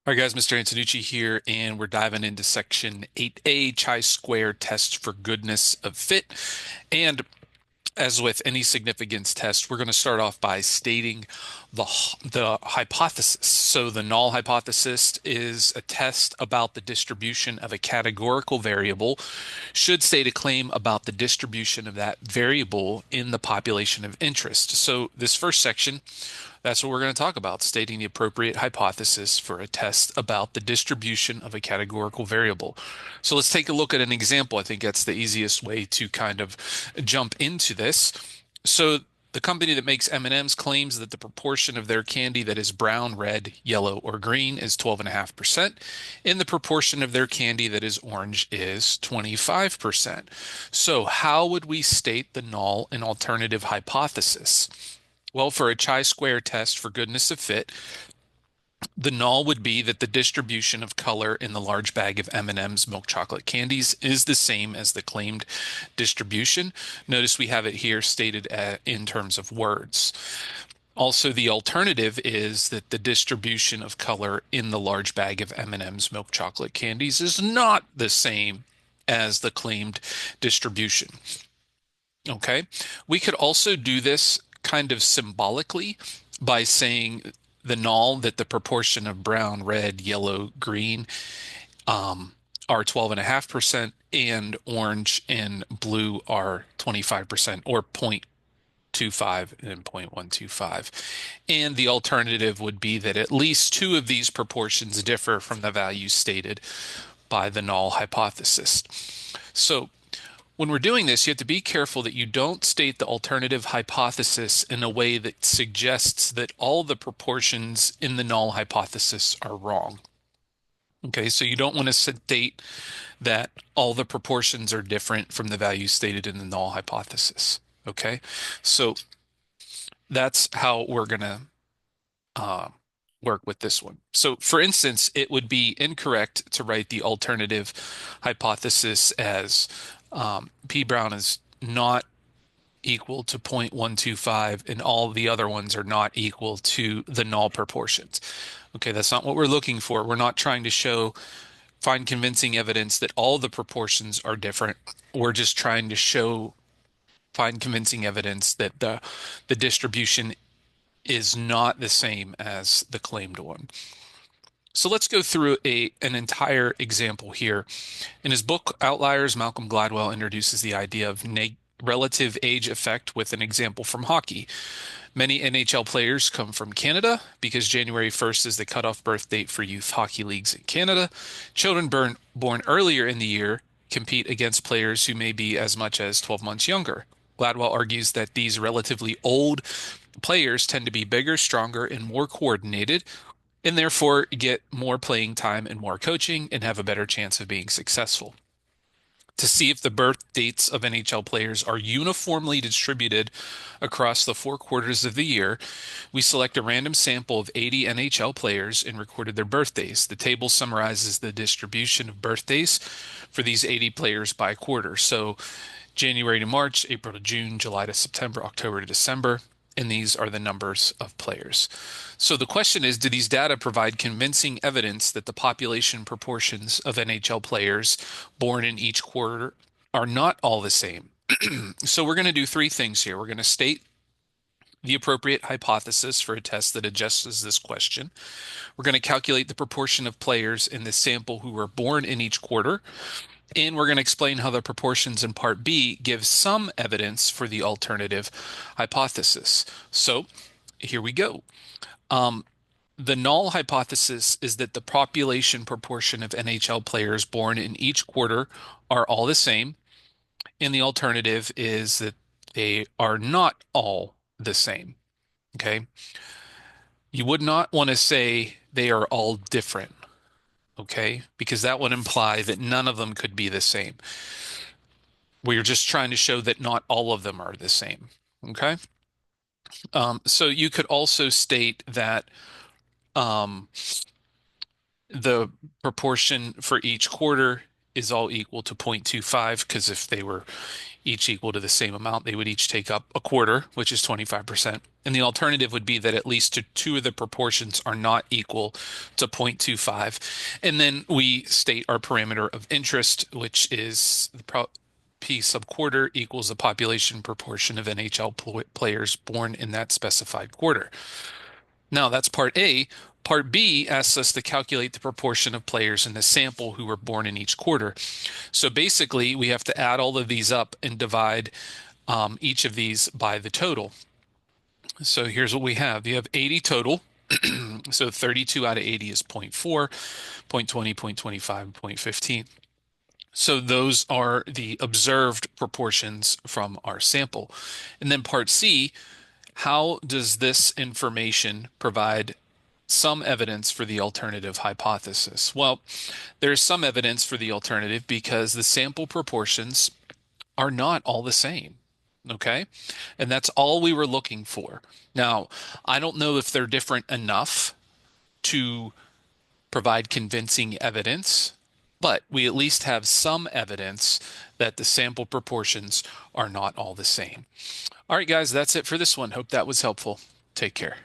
All right, guys, Mr. Antonucci here, and we're diving into section 8A, chi-square test for goodness of fit. And as with any significance test, we're going to start off by stating the hypothesis. So the null hypothesis is a test about the distribution of a categorical variable, should state a claim about the distribution of that variable in the population of interest. So this first section, that's what we're going to talk about, stating the appropriate hypothesis for a test about the distribution of a categorical variable. So let's take a look at an example. I think that's the easiest way to kind of jump into this. So the company that makes M&Ms claims that the proportion of their candy that is brown, red, yellow, or green is 12.5%, and the proportion of their candy that is orange is 25%. So how would we state the null and alternative hypothesis? Well, for a chi-square test for goodness of fit, the null would be that the distribution of color in the large bag of M&M's milk chocolate candies is the same as the claimed distribution. Notice we have it here stated in terms of words. Also, the alternative is that the distribution of color in the large bag of M&M's milk chocolate candies is not the same as the claimed distribution. Okay, we could also do this kind of symbolically by saying the null that the proportion of brown, red, yellow, green are 12.5% and orange and blue are 25% or 0.25 and 0.125. And the alternative would be that at least two of these proportions differ from the values stated by the null hypothesis. So when we're doing this, you have to be careful that you don't state the alternative hypothesis in a way that suggests that all the proportions in the null hypothesis are wrong. Okay, so you don't want to state that all the proportions are different from the values stated in the null hypothesis. Okay, so that's how we're going to work with this one. So, for instance, it would be incorrect to write the alternative hypothesis as P brown is not equal to 0.125 and all the other ones are not equal to the null proportions. Okay, that's not what we're looking for. We're not trying to find convincing evidence that all the proportions are different. We're just trying to find convincing evidence that the distribution is not the same as the claimed one. So let's go through an entire example here. In his book Outliers, Malcolm Gladwell introduces the idea of relative age effect with an example from hockey. Many NHL players come from Canada because January 1st is the cutoff birth date for youth hockey leagues in Canada. Children born earlier in the year compete against players who may be as much as 12 months younger. Gladwell argues that these relatively old players tend to be bigger, stronger, and more coordinated, and therefore get more playing time and more coaching and have a better chance of being successful. To see if the birth dates of NHL players are uniformly distributed across the 4 quarters of the year, we select a random sample of 80 NHL players and recorded their birthdays. The table summarizes the distribution of birthdays for these 80 players by quarter. So January to March, April to June, July to September, October to December, and these are the numbers of players. So the question is, do these data provide convincing evidence that the population proportions of NHL players born in each quarter are not all the same? So we're going to do three things here. We're going to state the appropriate hypothesis for a test that addresses this question. We're going to calculate the proportion of players in the sample who were born in each quarter. And we're going to explain how the proportions in part B give some evidence for the alternative hypothesis. So here we go. The null hypothesis is that the population proportion of NHL players born in each quarter are all the same. And the alternative is that they are not all the same. Okay. You would not want to say they are all different. Okay, because that would imply that none of them could be the same. We're just trying to show that not all of them are the same. Okay, so you could also state that the proportion for each quarter is all equal to 0.25, because if they were each equal to the same amount, they would each take up a quarter, which is 25%. And the alternative would be that at least two of the proportions are not equal to 0.25. And then we state our parameter of interest, which is the P sub quarter equals the population proportion of NHL players born in that specified quarter. Now that's part A. Part B asks us to calculate the proportion of players in the sample who were born in each quarter. So basically, we have to add all of these up and divide each of these by the total. So here's what we have. You have 80 total. So 32 out of 80 is 0.4, 0.20, 0.25, 0.15. So those are the observed proportions from our sample. And then part C, how does this information provide some evidence for the alternative hypothesis? Well, there's some evidence for the alternative because the sample proportions are not all the same. Okay. And that's all we were looking for. Now, I don't know if they're different enough to provide convincing evidence, but we at least have some evidence that the sample proportions are not all the same. All right, guys, that's it for this one. Hope that was helpful. Take care.